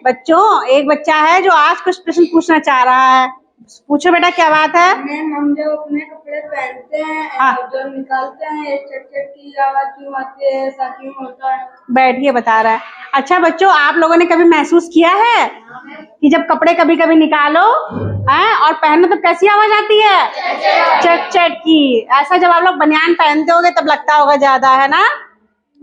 बच्चों, एक बच्चा है जो आज कुछ प्रश्न पूछना चाह रहा है। पूछो बेटा, क्या बात है? मैम, हम जब अपने कपड़े पहनते हैं जो निकालते हैं चट चट की आवाज क्यों आती है, ऐसा क्यों होता है? बैठिए, बता रहा है। अच्छा बच्चों, आप लोगों ने कभी महसूस किया है कि जब कपड़े कभी कभी निकालो और पहनो तब कैसी आवाज आती है? चट चट की। ऐसा जब आप लोग बनियान पहनते होगे तब लगता होगा ज्यादा, है ना?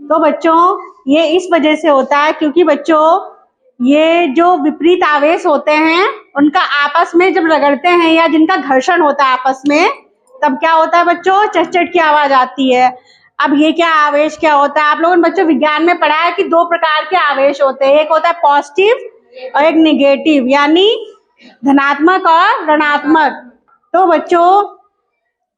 तो बच्चों, ये इस वजह से होता है क्योंकि बच्चों, ये जो विपरीत आवेश होते हैं उनका आपस में जब रगड़ते हैं या जिनका घर्षण होता है आपस में, तब क्या होता है बच्चों? चट चट की आवाज आती है। अब ये क्या आवेश क्या होता है? आप लोगों ने बच्चों विज्ञान में पढ़ा है कि दो प्रकार के आवेश होते हैं, एक होता है पॉजिटिव और एक निगेटिव, यानी धनात्मक और ऋणात्मक। तो बच्चों,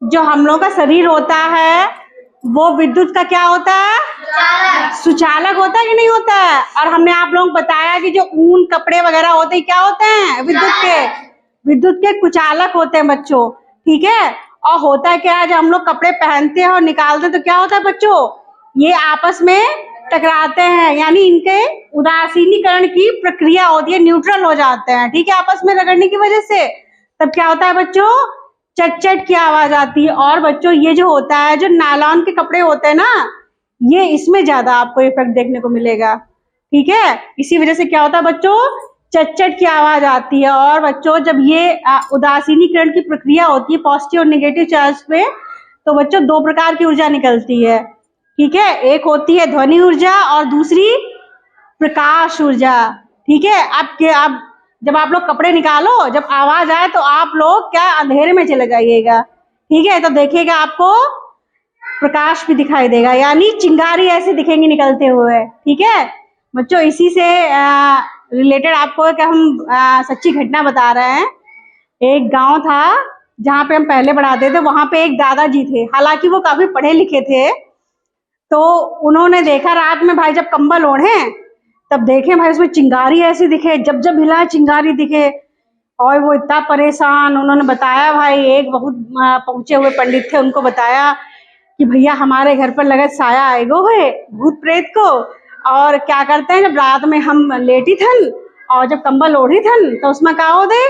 जो हम लोगों का शरीर होता है वो विद्युत का क्या होता है? सुचालक होता है कि नहीं होता है? और हमने आप लोगों को बताया कि जो ऊन कपड़े वगैरह होते हैं क्या होते हैं? विद्युत के कुचालक होते हैं बच्चों, ठीक है। और होता है क्या, जब हम लोग कपड़े पहनते हैं और निकालते हैं तो क्या होता है बच्चों? ये आपस में टकराते हैं, यानी इनके उदासीनीकरण की प्रक्रिया होती है, न्यूट्रल हो जाते हैं, ठीक है, आपस में रगड़ने की वजह से। तब क्या होता है बच्चों? चट चट की आवाज आती है। और बच्चों, ये जो होता है, जो नायलॉन के कपड़े होते हैं ना, ये इसमें ज्यादा आपको इफेक्ट देखने को मिलेगा, ठीक है। इसी वजह से क्या होता है बच्चों? चट चट की आवाज आती है। और बच्चों, जब ये उदासीनीकरण की प्रक्रिया होती है पॉजिटिव और नेगेटिव चार्ज पे, तो बच्चों दो प्रकार की ऊर्जा निकलती है, ठीक है। एक होती है ध्वनि ऊर्जा और दूसरी प्रकाश ऊर्जा, ठीक है। अब जब आप लोग कपड़े निकालो, जब आवाज आए तो आप लोग क्या अंधेरे में चले जाइएगा, ठीक है। तो देखिएगा आपको प्रकाश भी दिखाई देगा, यानी चिंगारी ऐसे दिखेंगी निकलते हुए, ठीक है बच्चों। इसी से रिलेटेड आपको क्या हम सच्ची घटना बता रहे हैं। एक गांव था जहाँ पे हम पहले पढ़ाते थे, वहां पे एक दादाजी थे, हालांकि वो काफी पढ़े लिखे थे। तो उन्होंने देखा रात में भाई जब कंबल ओढ़े तब देखे भाई उसमें चिंगारी ऐसी दिखे, जब जब हिला चिंगारी दिखे, और वो इतना परेशान। उन्होंने बताया, भाई एक बहुत पहुंचे हुए पंडित थे, उनको बताया कि भैया हमारे घर पर लगा साया आएगो है भूत प्रेत को, और क्या करते हैं जब रात में हम लेटी थन और जब कंबल ओढ़ी थन तो उसमें क्या हो दे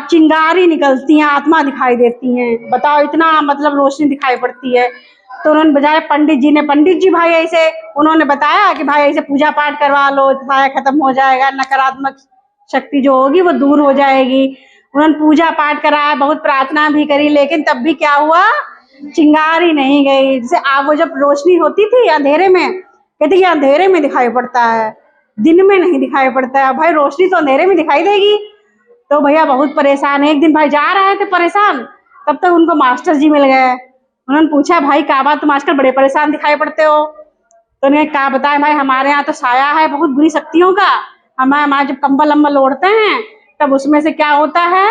चिंगारी निकलती हैं, आत्मा दिखाई देती हैं। बताओ, इतना मतलब रोशनी दिखाई पड़ती है। तो उन्होंने बजाय पंडित जी भाई ऐसे उन्होंने बताया कि भाई ऐसे पूजा पाठ करवा लो, साया खत्म हो जाएगा, नकारात्मक शक्ति जो होगी वो दूर हो जाएगी। उन्होंने पूजा पाठ कराया, बहुत प्रार्थना भी करी, लेकिन तब भी क्या हुआ? चिंगारी नहीं गई। जैसे आप वो जब रोशनी होती थी अंधेरे में, कहते कि अंधेरे में दिखाई पड़ता है, दिन में नहीं दिखाई पड़ता है। भाई रोशनी तो अंधेरे में दिखाई देगी। तो भैया बहुत परेशान, एक दिन भाई जा रहे थे परेशान, तब तक उनको मास्टर जी मिल गए। उन्होंने पूछा, भाई क्या बात, तुम आजकल बड़े परेशान दिखाई पड़ते हो? तो उन्हें क्या बताया, भाई हमारे यहाँ तो साया है बहुत बुरी शक्तियों का। हमारे जब कंबल अम्बल ओढ़ते हैं तब उसमें से क्या होता है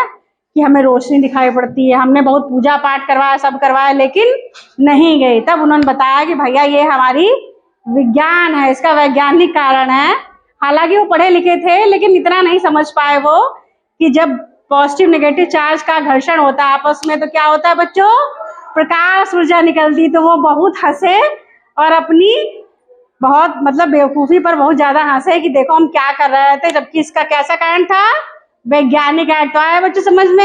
कि हमें रोशनी दिखाई पड़ती है। हमने बहुत पूजा पाठ करवाया, सब करवाया, लेकिन नहीं गई। तब उन्होंने बताया कि भैया ये हमारी विज्ञान है, इसका वैज्ञानिक कारण है। हालांकि वो पढ़े लिखे थे, लेकिन इतना नहीं समझ पाए वो कि जब पॉजिटिव नेगेटिव चार्ज का घर्षण होता है आपस में तो क्या होता है बच्चों? प्रकाश ऊर्जा निकलती। तो वो बहुत हंसे और अपनी बहुत मतलब बेवकूफी पर बहुत ज्यादा हंसे कि देखो हम क्या कर रहे थे, जबकि इसका कैसा कारण था? वैज्ञानिक कारण। तो आया बच्चों समझ में?